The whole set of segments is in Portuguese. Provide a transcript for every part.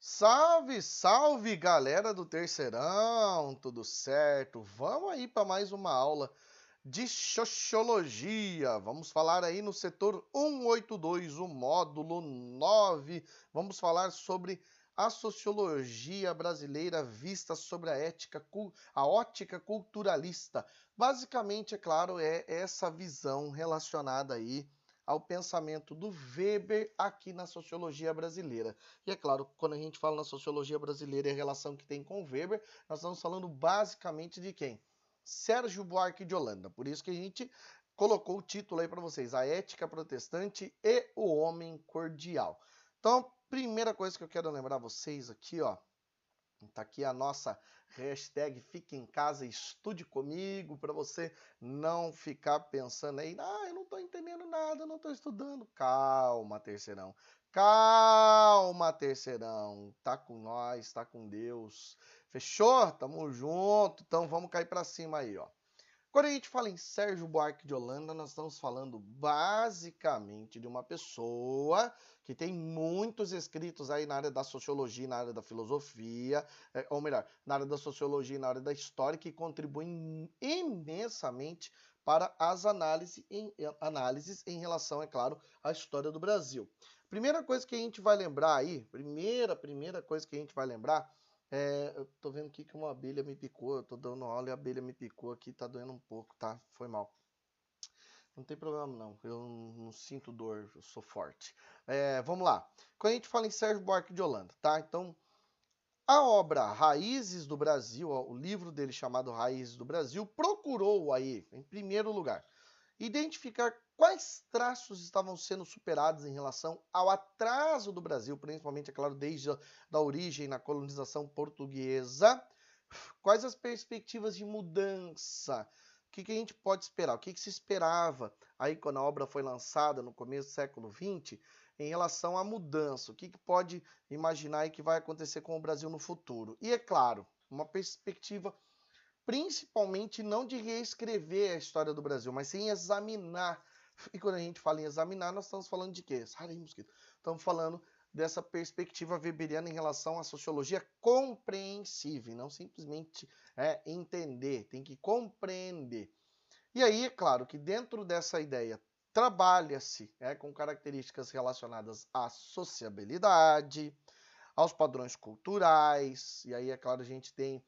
Salve, salve, galera do Terceirão, tudo certo? Vamos aí para mais uma aula de Sociologia. Vamos falar aí no setor 182, o módulo 9. Vamos falar sobre a sociologia brasileira vista sobre a a ótica culturalista. Basicamente, é claro, é essa visão relacionada aí ao pensamento do Weber aqui na sociologia brasileira. E é claro, quando a gente fala na sociologia brasileira e a relação que tem com o Weber, nós estamos falando basicamente de quem? Sérgio Buarque de Holanda. Por isso que a gente colocou o título aí para vocês, A Ética Protestante e o Homem Cordial. Então, primeira coisa que eu quero lembrar vocês aqui, ó, tá aqui a nossa hashtag Fique em Casa, estude comigo, para você não ficar pensando aí, eu não tô entendendo nada, não tô estudando. Calma, terceirão. Calma, terceirão. Tá com nós, tá com Deus. Fechou? Tamo junto. Então vamos cair para cima aí, ó. Quando a gente fala em Sérgio Buarque de Holanda, nós estamos falando basicamente de uma pessoa que tem muitos escritos aí na área da sociologia, na área da filosofia, ou melhor, na área da sociologia e na área da história, que contribuem imensamente para as análises em relação, é claro, à história do Brasil. Primeira coisa que a gente vai lembrar aí, primeira coisa que a gente vai lembrar eu tô vendo aqui que uma abelha me picou, eu tô dando óleo e a abelha me picou aqui, tá doendo um pouco, tá? Foi mal. Não tem problema não, eu não sinto dor, eu sou forte. Vamos lá. Quando a gente fala em Sérgio Buarque de Holanda, tá? Então, a obra Raízes do Brasil, ó, o livro dele chamado Raízes do Brasil, procurou aí, em primeiro lugar, identificar quais traços estavam sendo superados em relação ao atraso do Brasil, principalmente, é claro, desde a origem na colonização portuguesa, quais as perspectivas de mudança, o que a gente pode esperar, o que se esperava aí quando a obra foi lançada no começo do século XX, em relação à mudança, o que pode imaginar aí que vai acontecer com o Brasil no futuro. E é claro, uma perspectiva principalmente não de reescrever a história do Brasil, mas sim examinar. E quando a gente fala em examinar, nós estamos falando de quê? Sai daí, mosquito. Estamos falando dessa perspectiva weberiana em relação à sociologia compreensível, e não simplesmente entender, tem que compreender. E aí, é claro que dentro dessa ideia trabalha-se com características relacionadas à sociabilidade, aos padrões culturais, e aí, é claro, a gente tem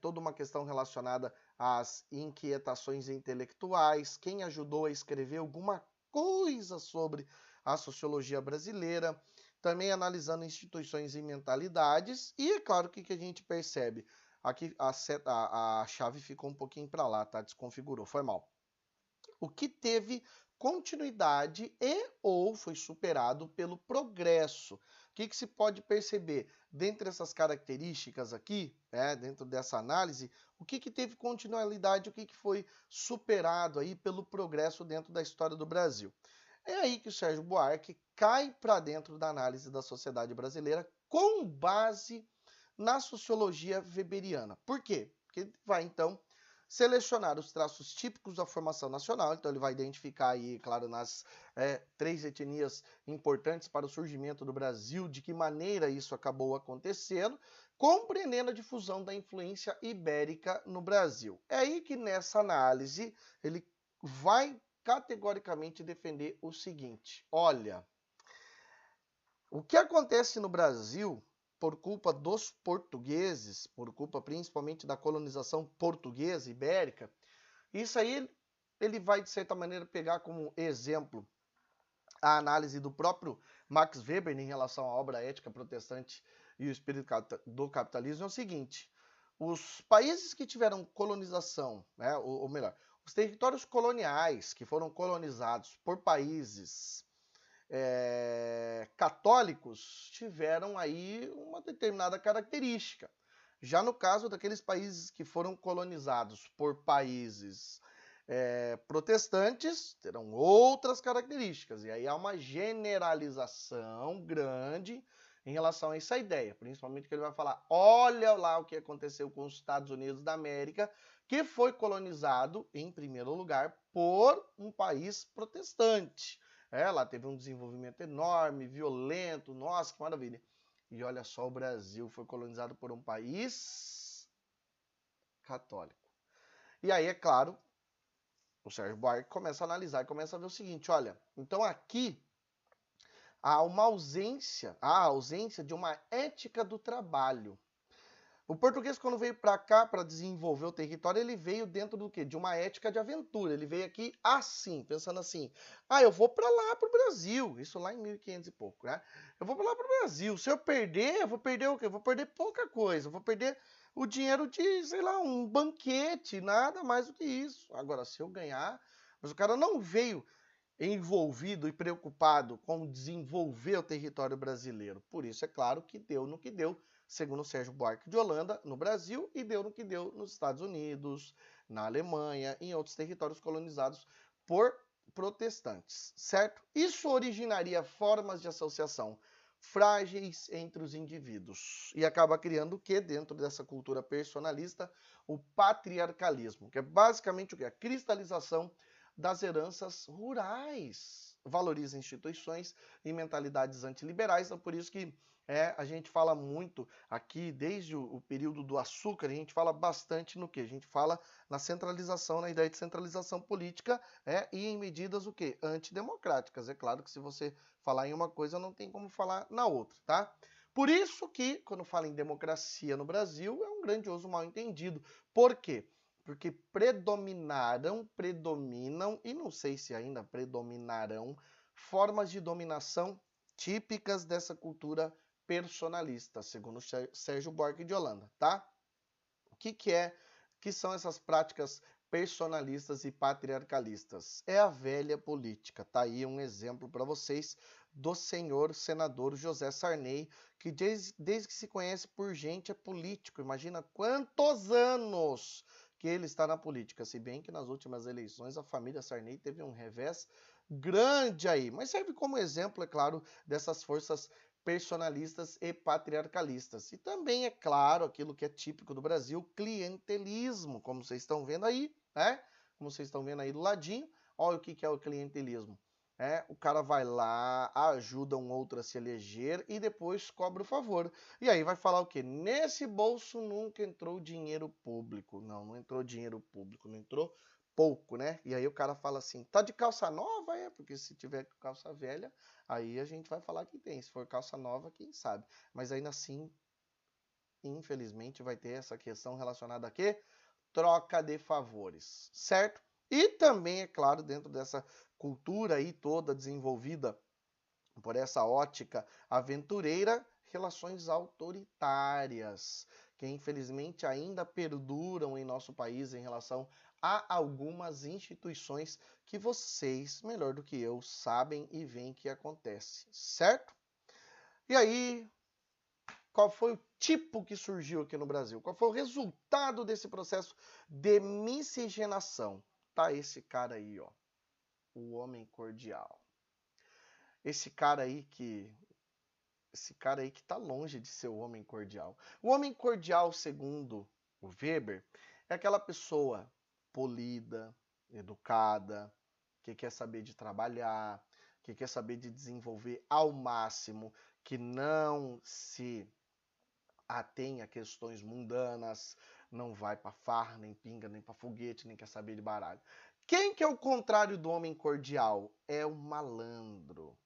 toda uma questão relacionada às inquietações intelectuais, quem ajudou a escrever alguma coisa sobre a sociologia brasileira, também analisando instituições e mentalidades, e é claro que a gente percebe, aqui a chave ficou um pouquinho para lá, tá? Desconfigurou, foi mal. O que teve continuidade e ou foi superado pelo progresso. O que se pode perceber? Dentre essas características aqui, dentro dessa análise, o que teve continuidade, o que foi superado aí pelo progresso dentro da história do Brasil. É aí que o Sérgio Buarque cai para dentro da análise da sociedade brasileira com base na sociologia weberiana. Por quê? Porque ele vai, então, selecionar os traços típicos da formação nacional, então ele vai identificar aí, claro, nas três etnias importantes para o surgimento do Brasil, de que maneira isso acabou acontecendo, compreendendo a difusão da influência ibérica no Brasil. É aí que nessa análise ele vai categoricamente defender o seguinte: olha, o que acontece no Brasil por culpa dos portugueses, por culpa principalmente da colonização portuguesa ibérica, isso aí ele vai, de certa maneira, pegar como exemplo a análise do próprio Max Weber em relação à obra Ética Protestante e o Espírito do Capitalismo é o seguinte: os países que tiveram colonização, ou melhor, os territórios coloniais que foram colonizados por países católicos tiveram aí uma determinada característica. Já no caso daqueles países que foram colonizados por países protestantes, terão outras características. E aí há uma generalização grande em relação a essa ideia, principalmente que ele vai falar, olha lá o que aconteceu com os Estados Unidos da América, que foi colonizado, em primeiro lugar, por um país protestante. Lá teve um desenvolvimento enorme, violento, nossa, que maravilha. E olha só, o Brasil foi colonizado por um país católico. E aí, é claro, o Sérgio Buarque começa a analisar e começa a ver o seguinte, olha, então aqui há uma ausência, a ausência de uma ética do trabalho. O português, quando veio para cá para desenvolver o território, ele veio dentro do quê? De uma ética de aventura. Ele veio aqui assim, pensando assim: ah, eu vou para lá para o Brasil. Isso lá em 1500 e pouco, né? Eu vou para lá para o Brasil. Se eu perder, eu vou perder o quê? Eu vou perder pouca coisa. Eu vou perder o dinheiro de, sei lá, um banquete, nada mais do que isso. Agora, se eu ganhar, mas o cara não veio envolvido e preocupado com desenvolver o território brasileiro. Por isso, é claro que deu no que deu, segundo Sérgio Buarque de Holanda, no Brasil, e deu no que deu nos Estados Unidos, na Alemanha, em outros territórios colonizados por protestantes, certo? Isso originaria formas de associação frágeis entre os indivíduos e acaba criando o que dentro dessa cultura personalista? O patriarcalismo, que é basicamente o que? A cristalização das heranças rurais. Valoriza instituições e mentalidades antiliberais, então por isso que a gente fala muito aqui, desde o período do açúcar, a gente fala bastante no que? A gente fala na centralização, na ideia de centralização política e em medidas o quê? Antidemocráticas. É claro que se você falar em uma coisa, não tem como falar na outra, tá? Por isso que, quando fala em democracia no Brasil, é um grandioso mal-entendido. Por quê? Porque predominam, e não sei se ainda predominarão, formas de dominação típicas dessa cultura personalista, segundo Sérgio Buarque de Holanda, tá? O que são essas práticas personalistas e patriarcalistas? É a velha política. Tá aí um exemplo para vocês do senhor senador José Sarney, que desde que se conhece por gente é político. Imagina quantos anos que ele está na política, se bem que nas últimas eleições a família Sarney teve um revés grande aí, mas serve como exemplo, é claro, dessas forças personalistas e patriarcalistas. E também, é claro, aquilo que é típico do Brasil, clientelismo, como vocês estão vendo aí, né? Como vocês estão vendo aí do ladinho, olha o que é o clientelismo. O cara vai lá, ajuda um outro a se eleger e depois cobra o favor. E aí vai falar o quê? Nesse bolso nunca entrou dinheiro público. Não, não entrou dinheiro público, não entrou pouco, né? E aí o cara fala assim, tá de calça nova? Porque se tiver calça velha, aí a gente vai falar que tem. Se for calça nova, quem sabe. Mas ainda assim, infelizmente, vai ter essa questão relacionada a quê? Troca de favores, certo? E também, é claro, dentro dessa cultura aí toda desenvolvida por essa ótica aventureira, relações autoritárias, que infelizmente ainda perduram em nosso país em relação a algumas instituições que vocês, melhor do que eu, sabem e veem que acontece, certo? E aí, qual foi o tipo que surgiu aqui no Brasil? Qual foi o resultado desse processo de miscigenação? Tá esse cara aí, ó, o homem cordial. Esse cara aí que tá longe de ser o homem cordial. O homem cordial, segundo o Weber, é aquela pessoa polida, educada, que quer saber de trabalhar, que quer saber de desenvolver ao máximo, que não se atém a questões mundanas, não vai para farra, nem pinga, nem para foguete, nem quer saber de baralho. Quem que é o contrário do homem cordial? É o malandro.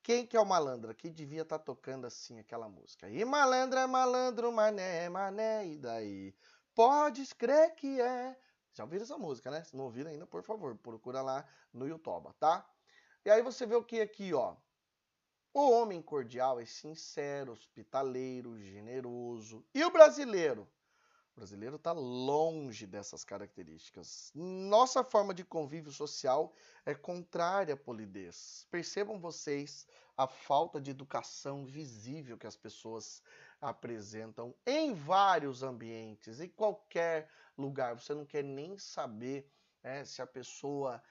Quem que é o malandro? Aqui devia estar tocando assim aquela música. E malandro é malandro, mané é mané, e daí? Podes crer que é. Já ouviram essa música, né? Se não ouviram ainda, por favor, procura lá no YouTube, tá? E aí você vê o que aqui, ó. O homem cordial é sincero, hospitaleiro, generoso. E o brasileiro? O brasileiro está longe dessas características. Nossa forma de convívio social é contrária à polidez. Percebam vocês a falta de educação visível que as pessoas apresentam em vários ambientes, em qualquer lugar. Você não quer nem saber se a pessoa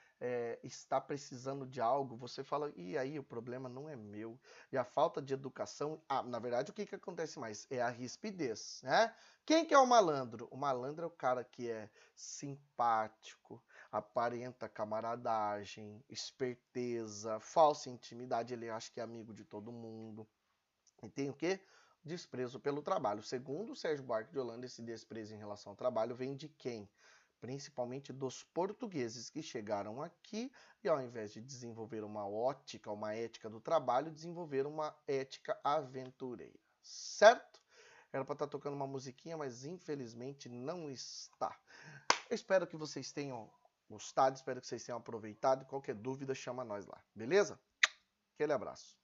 está precisando de algo, você fala, e aí o problema não é meu. E a falta de educação, na verdade, o que acontece mais? É a rispidez, né? Quem que é o malandro? O malandro é o cara que é simpático, aparenta camaradagem, esperteza, falsa intimidade, ele acha que é amigo de todo mundo. E tem o quê? desprezo pelo trabalho. Segundo Sérgio Buarque de Holanda, esse desprezo em relação ao trabalho vem de quem? Principalmente dos portugueses que chegaram aqui e ao invés de desenvolver uma ótica, uma ética do trabalho, desenvolveram uma ética aventureira, certo? Era para estar tocando uma musiquinha, mas infelizmente não está. Eu espero que vocês tenham gostado, espero que vocês tenham aproveitado. Qualquer dúvida, chama nós lá, beleza? Aquele abraço.